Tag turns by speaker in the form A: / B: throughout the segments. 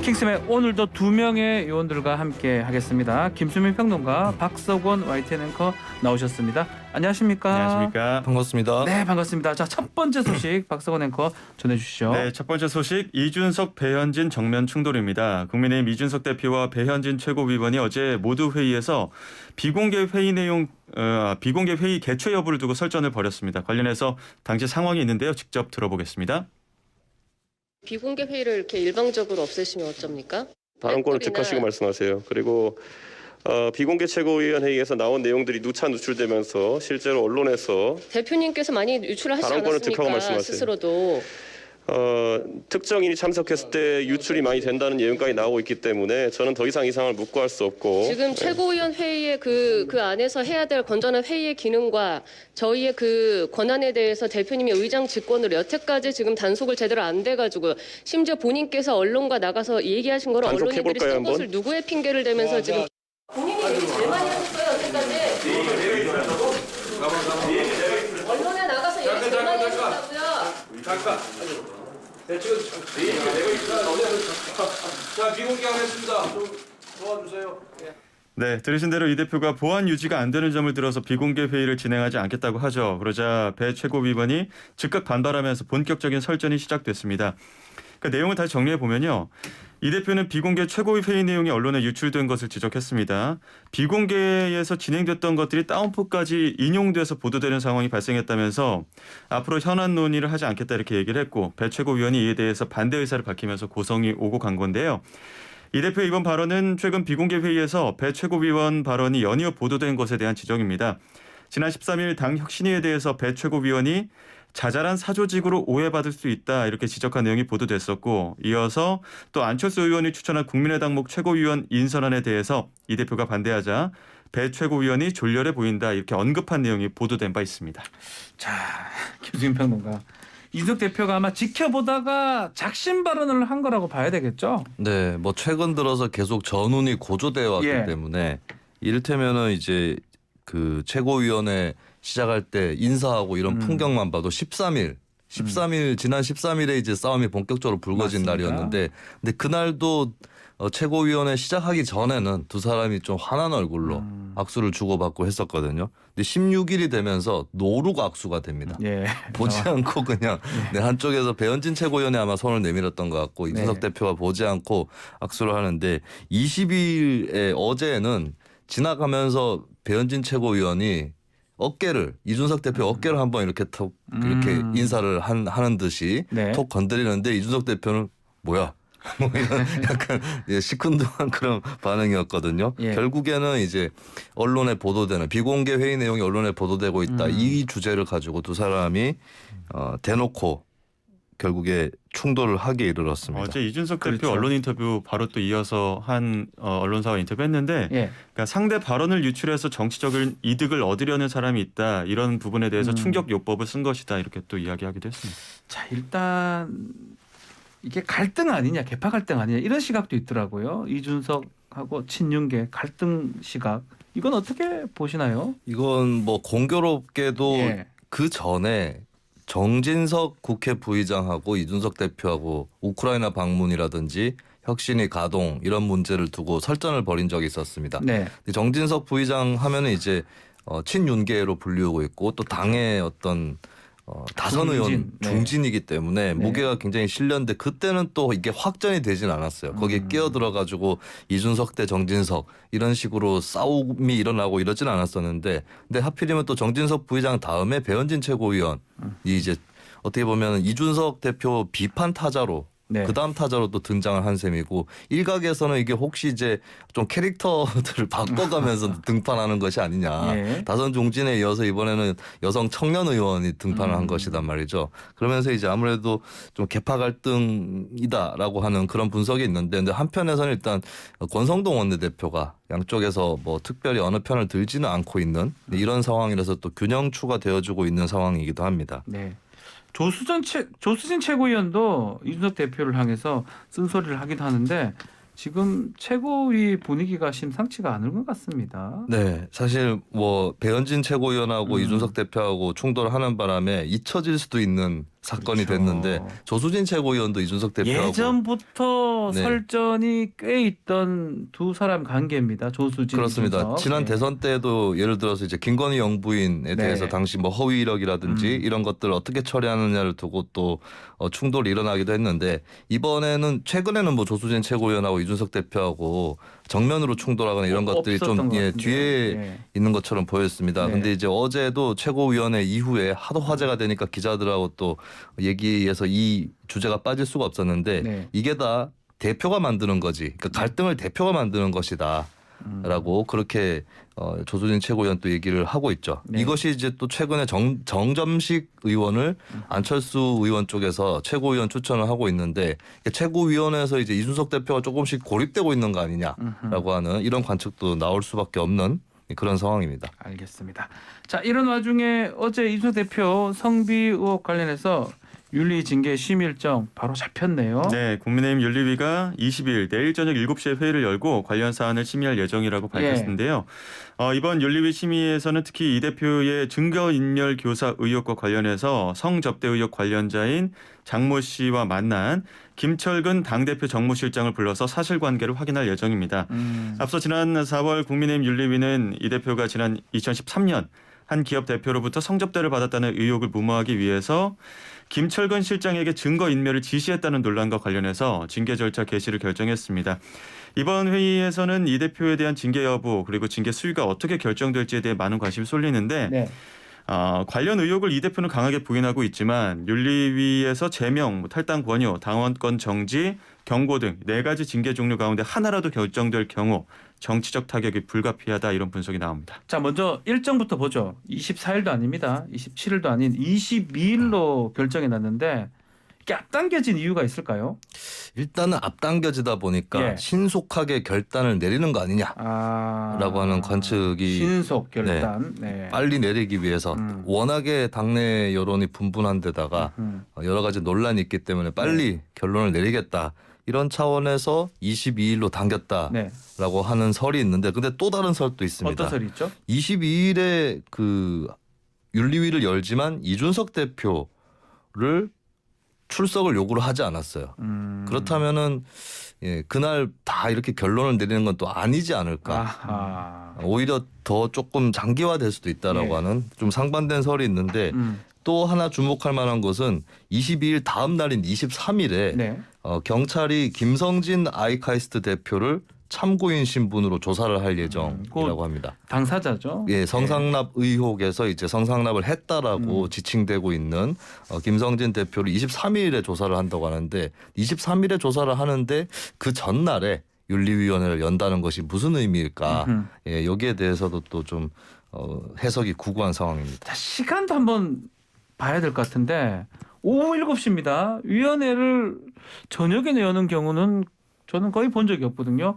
A: 킹스맨 오늘도 두 명의 요원들과 함께 하겠습니다. 김수민 평론가, 박석원 YTN 앵커 나오셨습니다. 안녕하십니까?
B: 안녕하십니까?
C: 반갑습니다.
A: 네, 반갑습니다. 자, 첫 번째 소식 박석원 앵커 전해주시죠.
B: 네, 첫 번째 소식 이준석, 배현진 정면 충돌입니다. 국민의힘 이준석 대표와 배현진 최고위원이 어제 모두 회의에서 비공개 회의 개최 여부를 두고 설전을 벌였습니다. 관련해서 당시 상황이 있는데요. 직접 들어보겠습니다.
D: 비공개 회의를 이렇게 일방적으로 없애시면 어쩝니까?
E: 발언권을 득하시고 말씀하세요. 그리고 비공개 최고위원 회의에서 나온 내용들이 누차 누출되면서 실제로 언론에서
D: 대표님께서 많이 유출을 하시지
E: 발언권을 득하고
D: 않았습니까?
E: 말씀하세요.
D: 스스로도.
E: 특정인이 참석했을 때 유출이 많이 된다는 내용까지 나오고 있기 때문에 저는 더 이상 이 상황을 묵고할 수 없고
D: 지금 최고위원 회의의 그 안에서 해야 될 건전한 회의의 기능과 저희의 그 권한에 대해서 대표님이 의장 직권으로 여태까지 지금 단속을 제대로 안 돼가지고 심지어 본인께서 언론과 나가서 얘기하신 거를 언론인들이
E: 단속해볼까요,
D: 쓴
E: 한번?
D: 것을 누구의 핑계를 대면서 지금 본인이 얘기 제일 많이 하셨어요 여태까지. 언론에 나가서 얘기 제일 많이 하셨다고요.
F: 잠깐. 네, 지금 자, 비공개 하겠습니다. 좀 도와주세요. 예.
B: 네, 들으신 대로 이 대표가 보안 유지가 안 되는 점을 들어서 비공개 회의를 진행하지 않겠다고 하죠. 그러자 배 최고위원이 즉각 반발하면서 본격적인 설전이 시작됐습니다. 그러니까 내용을 다시 정리해 보면요. 이 대표는 비공개 최고위 회의 내용이 언론에 유출된 것을 지적했습니다. 비공개에서 진행됐던 것들이 다운포까지 인용돼서 보도되는 상황이 발생했다면서 앞으로 현안 논의를 하지 않겠다 이렇게 얘기를 했고 배 최고위원이 이에 대해서 반대 의사를 밝히면서 고성이 오고 간 건데요. 이 대표의 이번 발언은 최근 비공개 회의에서 배 최고위원 발언이 연이어 보도된 것에 대한 지적입니다. 지난 13일 당 혁신위에 대해서 배 최고위원이 자잘한 사조직으로 오해받을 수 있다 이렇게 지적한 내용이 보도됐었고 이어서 또 안철수 의원이 추천한 국민의당목 최고위원 인선안에 대해서 이 대표가 반대하자 배 최고위원이 졸렬해 보인다 이렇게 언급한 내용이 보도된 바 있습니다.
A: 자, 김수민 평론가. 이준석 대표가 아마 지켜보다가 작심 발언을 한 거라고 봐야 되겠죠?
C: 네, 뭐 최근 들어서 계속 전운이 고조되어 왔기
A: 예.
C: 때문에 이를테면은 이제 그 최고위원회 시작할 때 인사하고 이런 풍경만 봐도 13일 지난 13일에 이제 싸움이 본격적으로 불거진
A: 맞습니다.
C: 날이었는데 근데 그날도 최고위원회 시작하기 전에는 두 사람이 좀 환한 얼굴로 악수를 주고받고 했었거든요. 근데 16일이 되면서 노룩 악수가 됩니다.
A: 예.
C: 보지 않고 그냥 네, 한쪽에서 배현진 최고위원이 아마 손을 내밀었던 것 같고 이준석 대표가 보지 않고 악수를 하는데 20일에 어제는 지나가면서 배현진 최고위원이 이준석 대표 어깨를 한번 이렇게 톡 이렇게 인사를 하는 듯이
A: 네.
C: 톡 건드리는데 이준석 대표는 뭐야? 뭐 이런 약간 시큰둥한 그런 반응이었거든요.
A: 예.
C: 결국에는 이제 언론에 보도되는 비공개 회의 내용이 언론에 보도되고 있다. 이 주제를 가지고 두 사람이 대놓고 결국에 충돌을 하게 이르렀습니다.
B: 어제 이준석
A: 그렇죠.
B: 대표 언론 인터뷰 바로 또 이어서 한 언론사와 인터뷰했는데
A: 예.
B: 그러니까 상대 발언을 유출해서 정치적인 이득을 얻으려는 사람이 있다. 이런 부분에 대해서 충격 요법을 쓴 것이다. 이렇게 또 이야기하기도 했습니다.
A: 자, 일단 이게 갈등 아니냐, 개파 갈등 아니냐 이런 시각도 있더라고요. 이준석하고 친윤계 갈등 시각. 이건 어떻게 보시나요?
C: 이건 뭐 공교롭게도
A: 예.
C: 그 전에 정진석 국회 부의장하고 이준석 대표하고 우크라이나 방문이라든지 혁신위 가동 이런 문제를 두고 설전을 벌인 적이 있었습니다.
A: 네.
C: 정진석 부의장 하면은 이제 친윤계로 불리우고 있고 또 당의 어떤 다선 의원
A: 네.
C: 중진이기 때문에 무게가 굉장히 실렸는데 그때는 또 이게 확전이 되진 않았어요. 거기에 끼어들어가지고 이준석 대 정진석 이런 식으로 싸움이 일어나고 이러진 않았었는데 근데 하필이면 또 정진석 부의장 다음에 배현진 최고위원이 이제 어떻게 보면 이준석 대표 비판 타자로
A: 네.
C: 그다음 타자로 또 등장을 한 셈이고 일각에서는 이게 혹시 이제 좀 캐릭터들을 바꿔가면서 등판하는 것이 아니냐.
A: 예.
C: 다선 중진에 이어서 이번에는 여성 청년 의원이 등판을 한 것이단 말이죠. 그러면서 이제 아무래도 좀 개파 갈등이다라고 하는 그런 분석이 있는데 근데 한편에서는 일단 권성동 원내대표가 양쪽에서 뭐 특별히 어느 편을 들지는 않고 있는 이런 상황이라서 또 균형추가 되어주고 있는 상황이기도 합니다.
A: 네. 조수진 최고위원도 이준석 대표를 향해서 쓴소리를 하기도 하는데 지금 최고위 분위기가 심상치가 않은 것 같습니다.
C: 네, 사실 뭐 배현진 최고위원하고 이준석 대표하고 충돌하는 바람에 잊혀질 수도 있는 사건이
A: 그렇죠.
C: 됐는데 조수진 최고위원도 이준석 대표하고
A: 예전부터
C: 네.
A: 설전이 꽤 있던 두 사람 관계입니다. 조수진,
C: 그렇습니다.
A: 이준석.
C: 지난
A: 네.
C: 대선 때도 예를 들어서 이제 김건희 영부인에 대해서 당시 뭐 허위 이력이라든지 이런 것들을 어떻게 처리하느냐를 두고 또 충돌이 일어나기도 했는데 이번에는 최근에는 뭐 조수진 최고위원하고 이준석 대표하고 정면으로 충돌하거나 이런 것들이 좀
A: 없었던 것 같은데요.
C: 뒤에
A: 예.
C: 있는 것처럼 보였습니다.
A: 네.
C: 근데 이제 어제도 최고위원회 이후에 하도 화제가 되니까 기자들하고 또 얘기해서 이 주제가 빠질 수가 없었는데
A: 네.
C: 이게 다 대표가 만드는 거지. 그러니까 갈등을 대표가 만드는 것이다. 라고 그렇게 조수진 최고위원 또 얘기를 하고 있죠.
A: 네.
C: 이것이 이제 또 최근에 정점식 의원을 안철수 의원 쪽에서 최고위원 추천을 하고 있는데 최고위원회에서 이제 이준석 대표가 조금씩 고립되고 있는 거 아니냐라고 하는 이런 관측도 나올 수밖에 없는 그런 상황입니다.
A: 알겠습니다. 자, 이런 와중에 어제 이준석 대표 성비 의혹 관련해서 윤리 징계 심의 일정 바로 잡혔네요.
B: 네, 국민의힘 윤리위가 20일 내일 저녁 7시에 회의를 열고 관련 사안을 심의할 예정이라고 밝혔는데요. 이번 윤리위 심의에서는 특히 이 대표의 증거인멸 교사 의혹과 관련해서 성접대 의혹 관련자인 장모 씨와 만난 김철근 당대표 정무실장을 불러서 사실관계를 확인할 예정입니다. 앞서 지난 4월 국민의힘 윤리위는 이 대표가 지난 2013년 한 기업 대표로부터 성접대를 받았다는 의혹을 무마하기 위해서 김철근 실장에게 증거인멸을 지시했다는 논란과 관련해서 징계 절차 개시를 결정했습니다. 이번 회의에서는 이 대표에 대한 징계 여부 그리고 징계 수위가 어떻게 결정될지에 대해 많은 관심이 쏠리는데
A: 네.
B: 관련 의혹을 이 대표는 강하게 부인하고 있지만 윤리위에서 제명, 탈당 권유, 당원권 정지, 경고 등 4가지 징계 종류 가운데 하나라도 결정될 경우 정치적 타격이 불가피하다 이런 분석이 나옵니다.
A: 자, 먼저 일정부터 보죠. 24일도 아닙니다. 27일도 아닌 22일로 결정이 났는데 이게 앞당겨진 이유가 있을까요?
C: 일단은 앞당겨지다 보니까
A: 예.
C: 신속하게 결단을 내리는 거 아니냐라고 하는 관측이
A: 신속 결단. 네.
C: 빨리 내리기 위해서 워낙에 당내 여론이 분분한 데다가 여러 가지 논란이 있기 때문에 빨리 결론을 내리겠다. 이런 차원에서 22일로 당겼다라고
A: 네.
C: 하는 설이 있는데 근데 또 다른 설도 있습니다.
A: 어떤 설이 있죠?
C: 22일에 그 윤리위를 열지만 이준석 대표를 출석을 요구를 하지 않았어요. 그렇다면은 그날 다 이렇게 결론을 내리는 건 또 아니지 않을까.
A: 아하.
C: 오히려 더 조금 장기화될 수도 있다라고
A: 예.
C: 하는 좀 상반된 설이 있는데 또 하나 주목할 만한 것은 22일 다음 날인 23일에
A: 네.
C: 경찰이 김성진 아이카이스트 대표를 참고인 신분으로 조사를 할 예정이라고 합니다.
A: 당사자죠.
C: 예, 성상납 의혹에서 이제 성상납을 했다라고 지칭되고 있는 김성진 대표를 23일에 조사를 한다고 하는데 23일에 조사를 하는데 그 전날에 윤리위원회를 연다는 것이 무슨 의미일까? 예, 여기에 대해서도 또 좀 해석이 구구한 상황입니다.
A: 자, 시간도 한번 봐야 될 것 같은데 오후 7시입니다. 위원회를 저녁에 여는 경우는 저는 거의 본 적이 없거든요.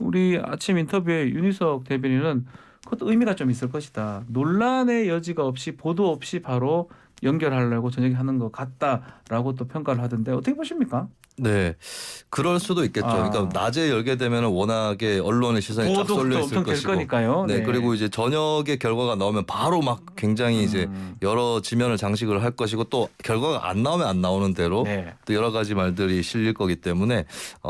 A: 우리 아침 인터뷰에 윤희석 대변인은 그것도 의미가 좀 있을 것이다. 논란의 여지가 없이 보도 없이 바로 연결하려고 저녁에 하는 것 같다라고 또 평가를 하던데 어떻게 보십니까?
C: 네, 그럴 수도 있겠죠. 그러니까 낮에 열게 되면 워낙에 언론의 시선이 쫙
A: 보도도
C: 쏠려 있을
A: 엄청 될
C: 것이고,
A: 거니까요.
C: 네, 그리고 이제 저녁에 결과가 나오면 바로 막 굉장히 이제 여러 지면을 장식을 할 것이고 또 결과가 안 나오면 안 나오는 대로
A: 네.
C: 또 여러 가지 말들이 실릴 거기 때문에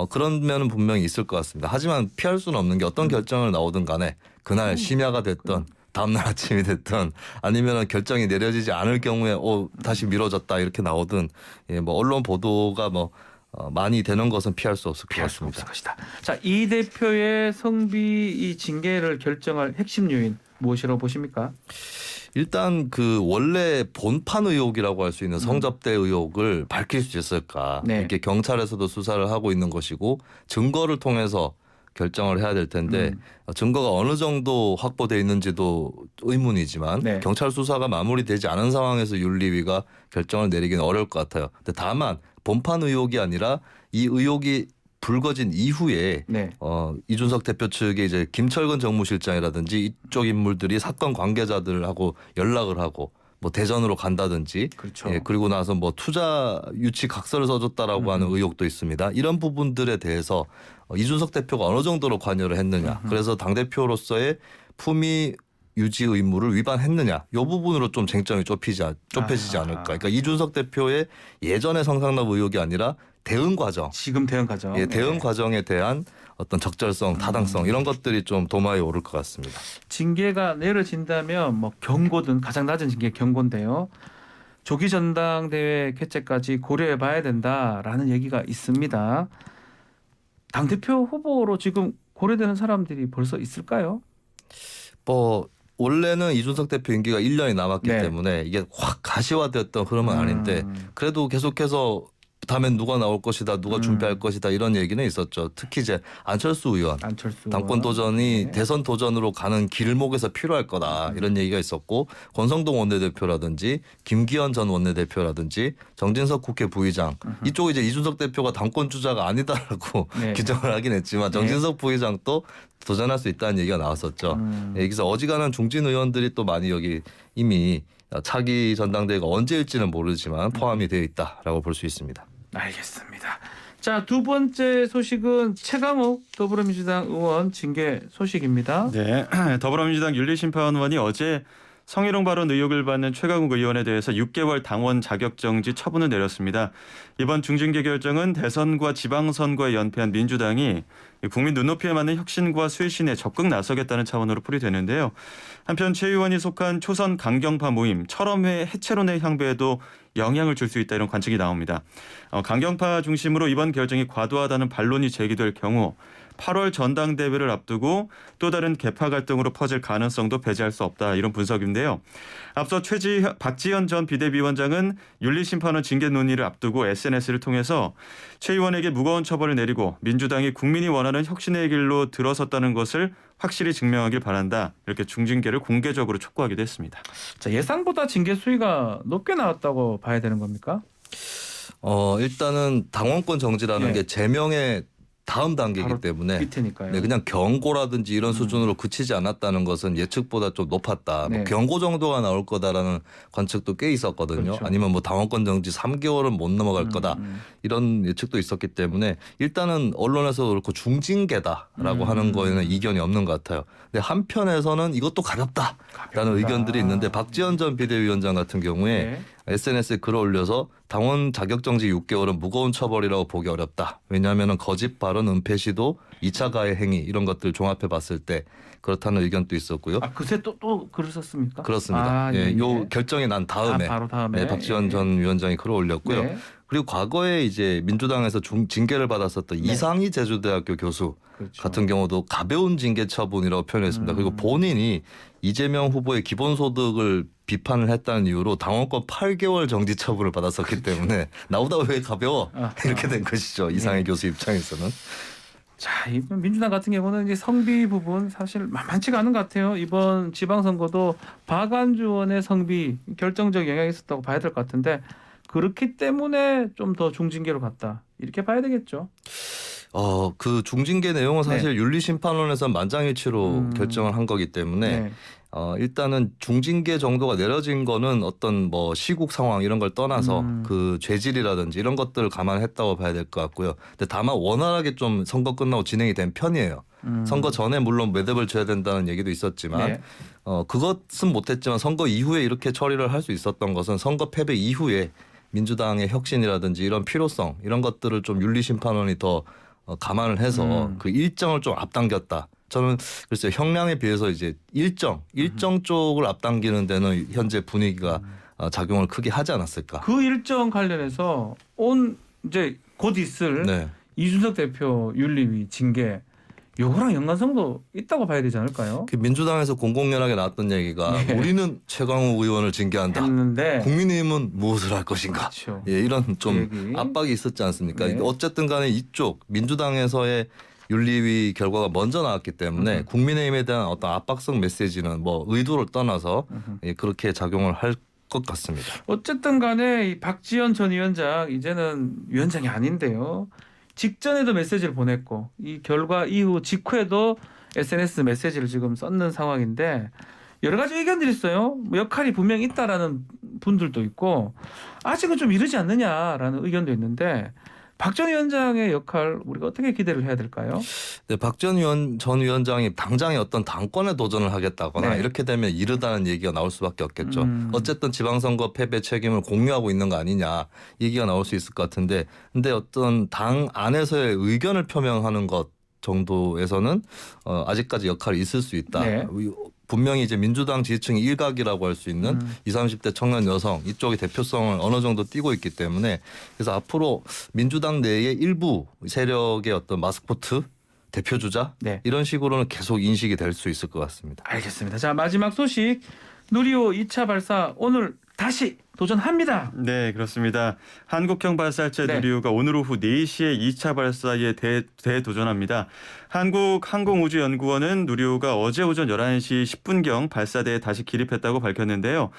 C: 그런 면은 분명히 있을 것 같습니다. 하지만 피할 수는 없는 게 어떤 결정을 나오든 간에 그날 심야가 됐던 다음날 아침이 됐든 아니면 결정이 내려지지 않을 경우에 다시 미뤄졌다 이렇게 나오든 뭐 언론 보도가 많이 되는 것은 피할 수 없을 것
A: 피할 수
C: 같습니다.
A: 없을 것이다. 자, 이 대표의 성비 이 징계를 결정할 핵심 요인 무엇이라고 보십니까?
C: 일단 그 원래 본판 의혹이라고 할 수 있는 성접대 의혹을 밝힐 수 있을까?
A: 네.
C: 이게 경찰에서도 수사를 하고 있는 것이고 증거를 통해서 결정을 해야 될 텐데 증거가 어느 정도 확보돼 있는지도 의문이지만
A: 네.
C: 경찰 수사가 마무리되지 않은 상황에서 윤리위가 결정을 내리기는 어려울 것 같아요. 근데 다만 본판 의혹이 아니라 이 의혹이 불거진 이후에
A: 네.
C: 이준석 대표 측에 이제 김철근 정무실장이라든지 이쪽 인물들이 사건 관계자들하고 연락을 하고 뭐 대전으로 간다든지
A: 그렇죠.
C: 그리고 나서 뭐 투자 유치 각서를 써줬다라고 하는 의혹도 있습니다. 이런 부분들에 대해서 이준석 대표가 어느 정도로 관여를 했느냐. 그래서 당대표로서의 품위 유지 의무를 위반했느냐 이 부분으로 좀 쟁점이 좁혀지지 않을까. 그러니까 이준석 대표의 예전의 성상납 의혹이 아니라 대응 과정,
A: 지금 대응 과정.
C: 예, 대응
A: 네.
C: 과정에 대한 어떤 적절성, 타당성 이런 것들이 좀 도마에 오를 것 같습니다.
A: 징계가 내려진다면 뭐 경고든 가장 낮은 징계 경고인데요. 조기 전당대회 개최까지 고려해봐야 된다라는 얘기가 있습니다. 당 대표 후보로 지금 고려되는 사람들이 벌써 있을까요?
C: 뭐 원래는 이준석 대표 임기가 1년이 남았기
A: 네.
C: 때문에 이게 확 가시화되었던 흐름은 아닌데 그래도 계속해서 다음엔 누가 나올 것이다, 누가 준비할 것이다 이런 얘기는 있었죠. 특히 이제 안철수 의원
A: 안철수
C: 당권
A: 의원.
C: 도전이
A: 네.
C: 대선 도전으로 가는 길목에서 필요할 거다 이런 얘기가 있었고 권성동 원내대표라든지 김기현 전 원내대표라든지 정진석 국회 부의장 이쪽 이제 이준석 대표가 당권 주자가 아니다라고
A: 네.
C: 규정을 하긴 했지만 정진석 부의장도 도전할 수 있다는 얘기가 나왔었죠. 예, 여기서 어지간한 중진 의원들이 또 많이 여기 이미 차기 전당대회가 언제일지는 모르지만 포함이 되어 있다라고 볼 수 있습니다.
A: 알겠습니다. 자, 두 번째 소식은 최강욱 더불어민주당 의원 징계 소식입니다.
B: 네, 더불어민주당 윤리심판원이 어제 성희롱 발언 의혹을 받는 최강욱 의원에 대해서 6개월 당원 자격정지 처분을 내렸습니다. 이번 중징계 결정은 대선과 지방선거에 연패한 민주당이 국민 눈높이에 맞는 혁신과 쇄신에 적극 나서겠다는 차원으로 풀이되는데요. 한편 최 의원이 속한 초선 강경파 모임 철험회 해체론의 향배에도 영향을 줄 수 있다 이런 관측이 나옵니다. 강경파 중심으로 이번 결정이 과도하다는 반론이 제기될 경우 8월 전당대회를 앞두고 또 다른 개파 갈등으로 퍼질 가능성도 배제할 수 없다 이런 분석인데요. 앞서 박지현 전 비대위원장은 윤리심판원 징계 논의를 앞두고 SNS를 통해서 최 의원에게 무거운 처벌을 내리고 민주당이 국민이 원하는 혁신의 길로 들어섰다는 것을 확실히 증명하길 바란다. 이렇게 중징계를 공개적으로 촉구하기도 했습니다.
A: 자, 예상보다 징계 수위가 높게 나왔다고 봐야 되는 겁니까?
C: 일단은 당원권 정지라는
A: 네.
C: 게 제명의 다음 단계이기
A: 바로
C: 때문에
A: 밑에니까요.
C: 네, 그냥 경고라든지 이런 수준으로 그치지 않았다는 것은 예측보다 좀 높았다.
A: 네.
C: 뭐 경고 정도가 나올 거다라는 관측도 꽤 있었거든요.
A: 그렇죠.
C: 아니면 뭐 당원권 정지 3개월은 못 넘어갈 거다. 이런 예측도 있었기 때문에 일단은 언론에서 그렇고 중징계다라고 하는 거에는 이견이 없는 것 같아요. 근데 한편에서는 이것도 가볍다라는 의견들이 있는데 박지원 전 비대위원장 같은 경우에
A: 네.
C: SNS에 글을 올려서 당원 자격정지 6개월은 무거운 처벌이라고 보기 어렵다. 왜냐하면 거짓 발언, 은폐 시도, 2차 가해 행위 이런 것들 종합해 봤을 때 그렇다는 의견도 있었고요.
A: 아, 그새 또 그러셨습니까?
C: 그렇습니다.
A: 아,
C: 예,
A: 예.
C: 요 결정이 난 다음에,
A: 바로 다음에.
C: 네, 박지원
A: 예.
C: 전 위원장이 글을 올렸고요.
A: 네.
C: 그리고 과거에 이제 민주당에서 징계를 받았었던
A: 네.
C: 이상희 제주대학교 교수
A: 그렇죠.
C: 같은 경우도 가벼운 징계 처분이라고 표현했습니다. 그리고 본인이 이재명 후보의 기본소득을 비판을 했다는 이유로 당원권 8개월 정지 처분을 받았었기 때문에 나보다 왜 가벼워 이렇게 된 것이죠. 이상희 교수 입장에서는.
A: 자, 이번 민주당 같은 경우는 이제 성비 부분 사실 만만치가 않은 것 같아요. 이번 지방선거도 박안주 의원의 성비 결정적 영향이 있었다고 봐야 될 것 같은데 그렇기 때문에 좀 더 중징계로 갔다 이렇게 봐야 되겠죠.
C: 그 중징계 내용은 사실 윤리심판원에서 만장일치로 결정을 한 거기 때문에
A: 네.
C: 일단은 중징계 정도가 내려진 거는 어떤 뭐 시국 상황 이런 걸 떠나서 그 죄질이라든지 이런 것들을 감안했다고 봐야 될 것 같고요. 근데 다만 원활하게 좀 선거 끝나고 진행이 된 편이에요. 선거 전에 물론 매듭을 줘야 된다는 얘기도 있었지만
A: 네.
C: 그것은 못했지만 선거 이후에 이렇게 처리를 할 수 있었던 것은 선거 패배 이후에 민주당의 혁신이라든지 이런 필요성 이런 것들을 좀 윤리심판원이 더 감안을 해서 그 일정을 좀 앞당겼다. 저는 글쎄요 형량에 비해서 이제 일정 쪽을 앞당기는 데는 현재 분위기가 작용을 크게 하지 않았을까.
A: 그 일정 관련해서 이제 곧 있을
C: 네.
A: 이준석 대표 윤리위 징계 요거랑 연관성도 있다고 봐야 되지 않을까요?
C: 그 민주당에서 공공연하게 나왔던 얘기가
A: 네.
C: 우리는 최강욱 의원을 징계한다.
A: 했는데
C: 국민의힘은 무엇을 할 것인가.
A: 그렇죠.
C: 예, 이런 좀
A: 얘기.
C: 압박이 있었지 않습니까?
A: 네.
C: 어쨌든 간에 이쪽 민주당에서의 윤리위 결과가 먼저 나왔기 때문에 국민의힘에 대한 어떤 압박성 메시지는 뭐 의도를 떠나서 예, 그렇게 작용을 할 것 같습니다.
A: 어쨌든 간에 이 박지원 전 위원장 이제는 위원장이 아닌데요. 직전에도 메시지를 보냈고 이 결과 이후 직후에도 SNS 메시지를 지금 썼는 상황인데 여러 가지 의견들이 있어요. 뭐 역할이 분명히 있다라는 분들도 있고 아직은 좀 이르지 않느냐라는 의견도 있는데 박 전 위원장의 역할 우리가 어떻게 기대를 해야 될까요?
C: 네, 박 전 위원장이 당장에 어떤 당권에 도전을 하겠다거나
A: 네.
C: 이렇게 되면 이르다는 얘기가 나올 수밖에 없겠죠. 어쨌든 지방선거 패배 책임을 공유하고 있는 거 아니냐 얘기가 나올 수 있을 것 같은데, 근데 어떤 당 안에서의 의견을 표명하는 것 정도에서는 아직까지 역할이 있을 수 있다.
A: 네.
C: 분명히 이제 민주당 지지층이 일각이라고 할 수 있는 20, 30대 청년 여성 이쪽의 대표성을 어느 정도 띠고 있기 때문에, 그래서 앞으로 민주당 내의 일부 세력의 어떤 마스코트 대표주자
A: 네.
C: 이런 식으로는 계속 인식이 될 수 있을 것 같습니다.
A: 알겠습니다. 자, 마지막 소식. 누리호 2차 발사 오늘 다시 도전합니다.
B: 네, 그렇습니다. 한국형 발사체
A: 네.
B: 누리호가 오늘 오후 4시에 2차 발사에 대도전합니다. 한국항공우주연구원은 누리호가 어제 오전 11시 10분경 발사대에 다시 기립했다고 밝혔는데요.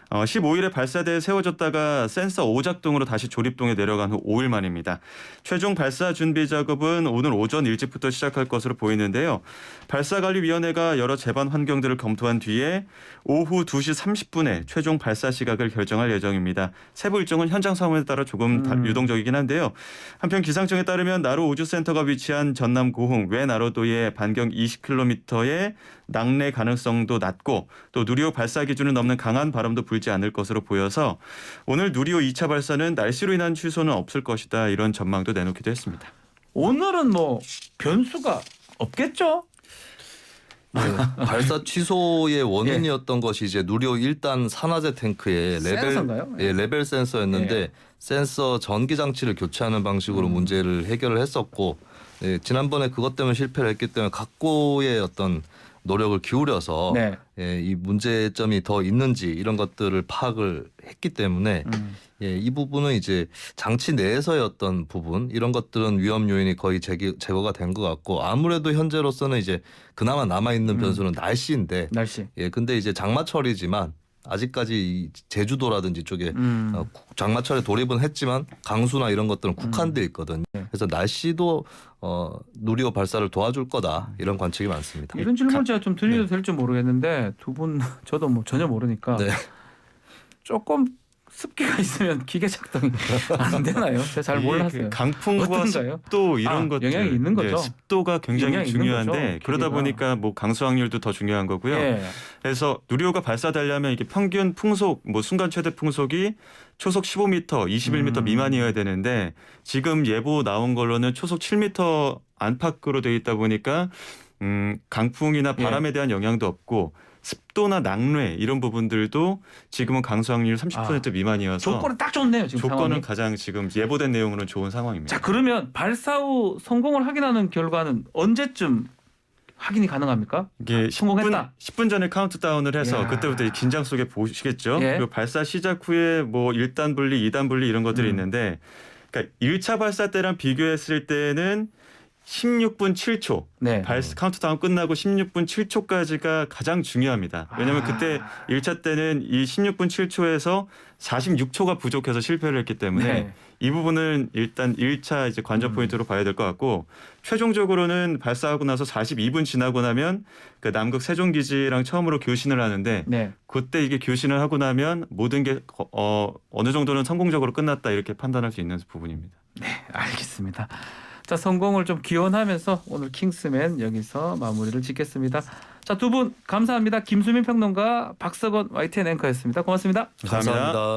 B: 15일에 발사대에 세워졌다가 센서 오작동으로 다시 조립동에 내려간 후 5일 만입니다. 최종 발사 준비 작업은 오늘 오전 일찍부터 시작할 것으로 보이는데요. 발사관리위원회가 여러 제반 환경들을 검토한 뒤에 오후 2시 30분에 최종 발사 시각을 결정할 예정입니다. 세부 일정은 현장 상황에 따라 조금 유동적이긴 한데요. 한편 기상청에 따르면 나로 우주센터가 위치한 전남 고흥 외나로도의 반경 20km의 낙뢰 가능성도 낮고, 또 누리호 발사 기준을 넘는 강한 바람도 불지 않을 것으로 보여서 오늘 누리호 2차 발사는 날씨로 인한 취소는 없을 것이다, 이런 전망도 내놓기도 했습니다.
A: 오늘은 뭐 변수가 없겠죠?
C: 네, 발사 취소의 원인이었던 것이 이제 누리호 1단 산화제 탱크의
A: 센서인가요?
C: 레벨 센서였는데,
A: 예.
C: 센서 전기 장치를 교체하는 방식으로 문제를 해결을 했었고, 지난번에 그것 때문에 실패를 했기 때문에 각고의 어떤 노력을 기울여서
A: 네.
C: 이 문제점이 더 있는지 이런 것들을 파악을 했기 때문에 이 부분은 이제 장치 내에서의 어떤 부분 이런 것들은 위험 요인이 거의 제거가 된 것 같고, 아무래도 현재로서는 이제 그나마 남아 있는 변수는 날씨인데,
A: 날씨.
C: 근데 이제 장마철이지만 아직까지 이 제주도라든지 쪽에
A: 음.
C: 장마철에 돌입은 했지만 강수나 이런 것들은 국한돼 있거든요.
A: 네.
C: 그래서 날씨도 누리호 발사를 도와줄 거다 이런 관측이 많습니다.
A: 이런 질문 제가 좀 드려도 될지 모르겠는데 두 분 저도 뭐 전혀 모르니까
C: 네.
A: 조금 습기가 있으면 기계 작동이 안 되나요? 제가 잘 몰랐어요.
B: 강풍과
A: 어떤가요?
B: 습도 이런 것들,
A: 영향이 있는 거죠?
B: 습도가 굉장히
A: 영향이 있는
B: 중요한데
A: 거죠,
B: 그러다
A: 기계가.
B: 보니까 뭐 강수 확률도 더 중요한 거고요.
A: 예.
B: 그래서 누리호가 발사되려면 이게 평균 풍속, 뭐 순간 최대 풍속이 초속 15m, 21m 미만이어야 되는데 지금 예보 나온 걸로는 초속 7m 안팎으로 돼 있다 보니까 강풍이나 바람에 대한 영향도 없고, 습도나 낙뢰 이런 부분들도 지금은 강수 확률 30% 미만이어서
A: 조건은 딱 좋네요. 지금
B: 조건은
A: 상황이.
B: 가장 지금 예보된 내용으로는 좋은 상황입니다.
A: 자, 그러면 발사 후 성공을 확인하는 결과는 언제쯤 확인이 가능합니까?
B: 이게
A: 성공했다.
B: 10분 전에 카운트다운을 해서
A: 이야.
B: 그때부터 긴장 속에 보시겠죠.
A: 예.
B: 그리고 발사 시작 후에 뭐 1단 분리, 2단 분리 이런 것들이 있는데, 그러니까 1차 발사 때랑 비교했을 때는 16분 7초.
A: 네.
B: 카운트다운 끝나고 16분 7초까지가 가장 중요합니다. 왜냐하면 그때 1차 때는 이 16분 7초에서 46초가 부족해서 실패를 했기 때문에
A: 네.
B: 이 부분은 일단 1차 이제 관전 포인트로 봐야 될 것 같고, 최종적으로는 발사하고 나서 42분 지나고 나면 그 남극 세종기지랑 처음으로 교신을 하는데,
A: 네.
B: 그때 이게 교신을 하고 나면 모든 게 어느 정도는 성공적으로 끝났다 이렇게 판단할 수 있는 부분입니다.
A: 알겠습니다. 자, 성공을 좀 기원하면서 오늘 킹스맨 여기서 마무리를 짓겠습니다. 자, 두 분 감사합니다. 김수민 평론가, 박석원 YTN 앵커였습니다. 고맙습니다.
B: 감사합니다.